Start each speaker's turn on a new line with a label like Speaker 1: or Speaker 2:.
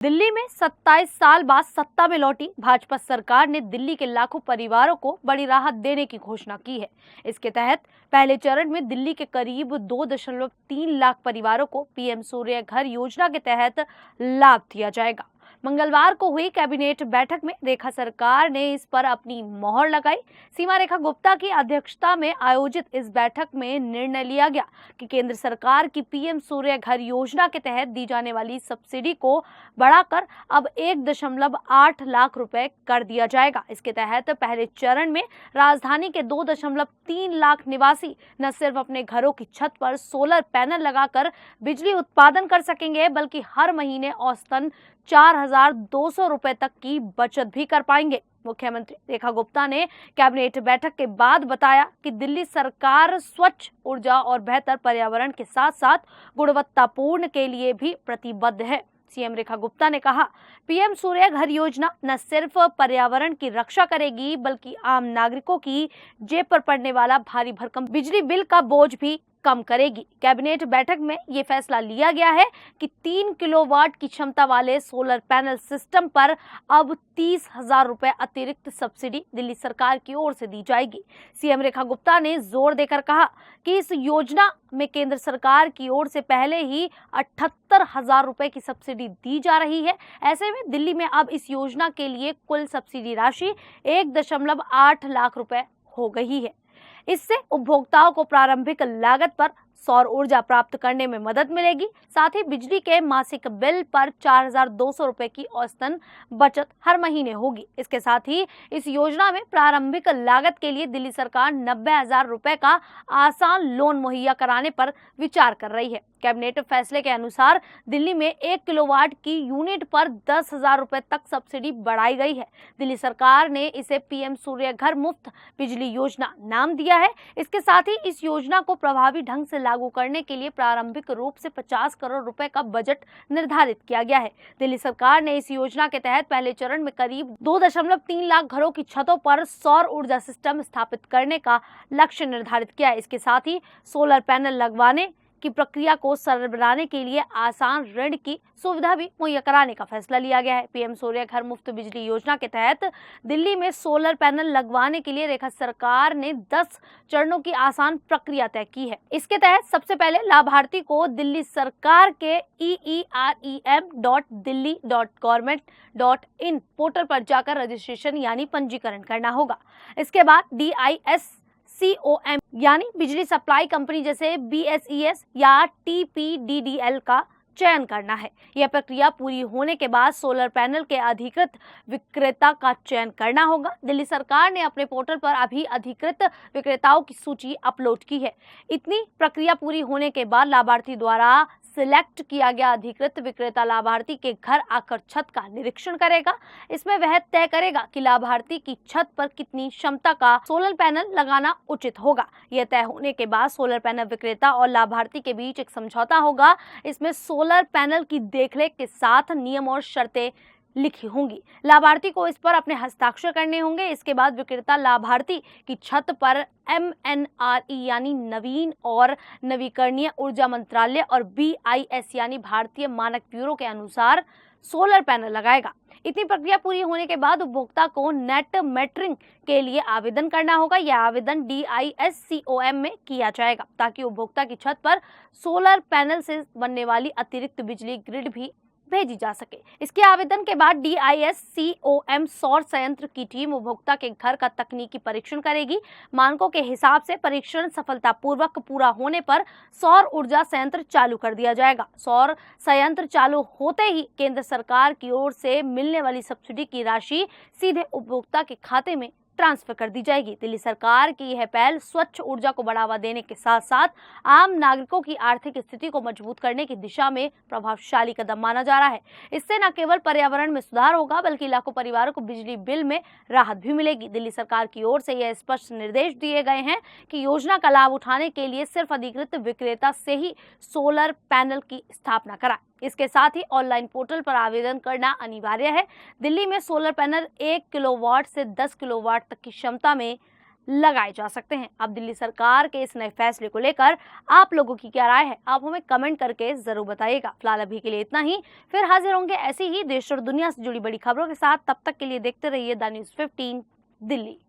Speaker 1: दिल्ली में 27 साल बाद सत्ता में लौटी भाजपा सरकार ने दिल्ली के लाखों परिवारों को बड़ी राहत देने की घोषणा की है। इसके तहत पहले चरण में दिल्ली के करीब 2.3 लाख परिवारों को पीएम सूर्य घर योजना के तहत लाभ दिया जाएगा। मंगलवार को हुई कैबिनेट बैठक में रेखा सरकार ने इस पर अपनी मोहर लगाई। सीमा रेखा गुप्ता की अध्यक्षता में आयोजित इस बैठक में निर्णय लिया गया कि केंद्र सरकार की पीएम सूर्य घर योजना के तहत दी जाने वाली सब्सिडी को बढ़ाकर अब 1.8 लाख रुपए कर दिया जाएगा। इसके तहत पहले चरण में राजधानी के 2.3 लाख निवासी न सिर्फ अपने घरों की छत पर सोलर पैनल लगाकर बिजली उत्पादन कर सकेंगे, बल्कि हर महीने औसतन 4,200 रुपए तक की बचत भी कर पाएंगे। मुख्यमंत्री रेखा गुप्ता ने कैबिनेट बैठक के बाद बताया कि दिल्ली सरकार स्वच्छ ऊर्जा और बेहतर पर्यावरण के साथ साथ गुणवत्तापूर्ण के लिए भी प्रतिबद्ध है। सीएम रेखा गुप्ता ने कहा, पीएम सूर्य घर योजना न सिर्फ पर्यावरण की रक्षा करेगी, बल्कि आम नागरिकों की जेब पर पड़ने वाला भारी भरकम बिजली बिल का बोझ भी कम करेगी। कैबिनेट बैठक में ये फैसला लिया गया है कि 3 किलोवाट की क्षमता वाले सोलर पैनल सिस्टम पर अब 30,000 रुपए अतिरिक्त सब्सिडी दिल्ली सरकार की ओर से दी जाएगी। सीएम रेखा गुप्ता ने जोर देकर कहा कि इस योजना में केंद्र सरकार की ओर से पहले ही 78,000 रुपए की सब्सिडी दी जा रही है। ऐसे में दिल्ली में अब इस योजना के लिए कुल सब्सिडी राशि 1.8 लाख रुपए हो गई है। इससे उपभोक्ताओं को प्रारंभिक लागत पर सौर ऊर्जा प्राप्त करने में मदद मिलेगी। साथ ही बिजली के मासिक बिल पर 4,200 रुपए की औसतन बचत हर महीने होगी। इसके साथ ही इस योजना में प्रारंभिक लागत के लिए दिल्ली सरकार 90,000 रुपए का आसान लोन मुहैया कराने पर विचार कर रही है। कैबिनेट फैसले के अनुसार दिल्ली में 1 किलोवाट की यूनिट पर 10,000 रुपए तक सब्सिडी बढ़ाई गई है। दिल्ली सरकार ने इसे पीएम सूर्य घर मुफ्त बिजली योजना नाम दिया है। इसके साथ ही इस योजना को प्रभावी ढंग से लागू करने के लिए प्रारंभिक रूप से 50 करोड़ रुपए का बजट निर्धारित किया गया है। दिल्ली सरकार ने इस योजना के तहत पहले चरण में करीब 2.3 लाख घरों की छतों पर सौर ऊर्जा सिस्टम स्थापित करने का लक्ष्य निर्धारित किया है। इसके साथ ही सोलर पैनल लगवाने की प्रक्रिया को सरल बनाने के लिए आसान ऋण की सुविधा भी मुहैया कराने का फैसला लिया गया है। पीएम सूर्य घर मुफ्त बिजली योजना के तहत दिल्ली में सोलर पैनल लगवाने के लिए रेखा सरकार ने 10 चरणों की आसान प्रक्रिया तय की है। इसके तहत सबसे पहले लाभार्थी को दिल्ली सरकार के eerem.delhi.government.in पोर्टल पर जाकर रजिस्ट्रेशन यानी पंजीकरण करना होगा। इसके बाद DISCOM यानी बिजली सप्लाई कंपनी जैसे BSES या TPDDL का चयन करना है। यह प्रक्रिया पूरी होने के बाद सोलर पैनल के अधिकृत विक्रेता का चयन करना होगा। दिल्ली सरकार ने अपने पोर्टल पर अभी अधिकृत विक्रेताओं की सूची अपलोड की है। इतनी प्रक्रिया पूरी होने के बाद लाभार्थी द्वारा सिलेक्ट किया गया अधिकृत विक्रेता लाभार्थी के घर आकर छत का निरीक्षण करेगा। इसमें वह तय करेगा कि लाभार्थी की छत पर कितनी क्षमता का सोलर पैनल लगाना उचित होगा। यह तय होने के बाद सोलर पैनल विक्रेता और लाभार्थी के बीच एक समझौता होगा। इसमें सोलर पैनल की देखरेख के साथ नियम और शर्तें लिखी होंगी। लाभार्थी को इस पर अपने हस्ताक्षर करने होंगे। इसके बाद विक्रेता लाभार्थी की छत पर MNRE यानी नवीन और नवीकरणीय ऊर्जा मंत्रालय और BIS यानी भारतीय मानक ब्यूरो के अनुसार सोलर पैनल लगाएगा। इतनी प्रक्रिया पूरी होने के बाद उपभोक्ता को नेट मेटरिंग के लिए आवेदन करना होगा। यह आवेदन DISCOM में किया जाएगा ताकि उपभोक्ता की छत पर सोलर पैनल से बनने वाली अतिरिक्त बिजली ग्रिड भी भेजी जा सके। इसके आवेदन के बाद DISCOM सौर संयंत्र की टीम उपभोक्ता के घर का तकनीकी परीक्षण करेगी। मानकों के हिसाब से परीक्षण सफलतापूर्वक पूरा होने पर सौर ऊर्जा संयंत्र चालू कर दिया जाएगा। सौर संयंत्र चालू होते ही केंद्र सरकार की ओर से मिलने वाली सब्सिडी की राशि सीधे उपभोक्ता के खाते में ट्रांसफर कर दी जाएगी। दिल्ली सरकार की यह पहल स्वच्छ ऊर्जा को बढ़ावा देने के साथ साथ आम नागरिकों की आर्थिक स्थिति को मजबूत करने की दिशा में प्रभावशाली कदम माना जा रहा है। इससे न केवल पर्यावरण में सुधार होगा, बल्कि लाखों परिवारों को बिजली बिल में राहत भी मिलेगी। दिल्ली सरकार की ओर से यह स्पष्ट निर्देश दिए गए हैं कि योजना का लाभ उठाने के लिए सिर्फ अधिकृत विक्रेता से ही सोलर पैनल की स्थापना कराएं। इसके साथ ही ऑनलाइन पोर्टल पर आवेदन करना अनिवार्य है। दिल्ली में सोलर पैनल 1 किलोवाट से 10 किलोवाट तक की क्षमता में लगाए जा सकते हैं। अब दिल्ली सरकार के इस नए फैसले को लेकर आप लोगों की क्या राय है, आप हमें कमेंट करके जरूर बताइएगा। फिलहाल अभी के लिए इतना ही, फिर हाजिर होंगे ऐसी ही देश और दुनिया से जुड़ी बड़ी खबरों के साथ। तब तक के लिए देखते रहिए द न्यूज़ 15 दिल्ली।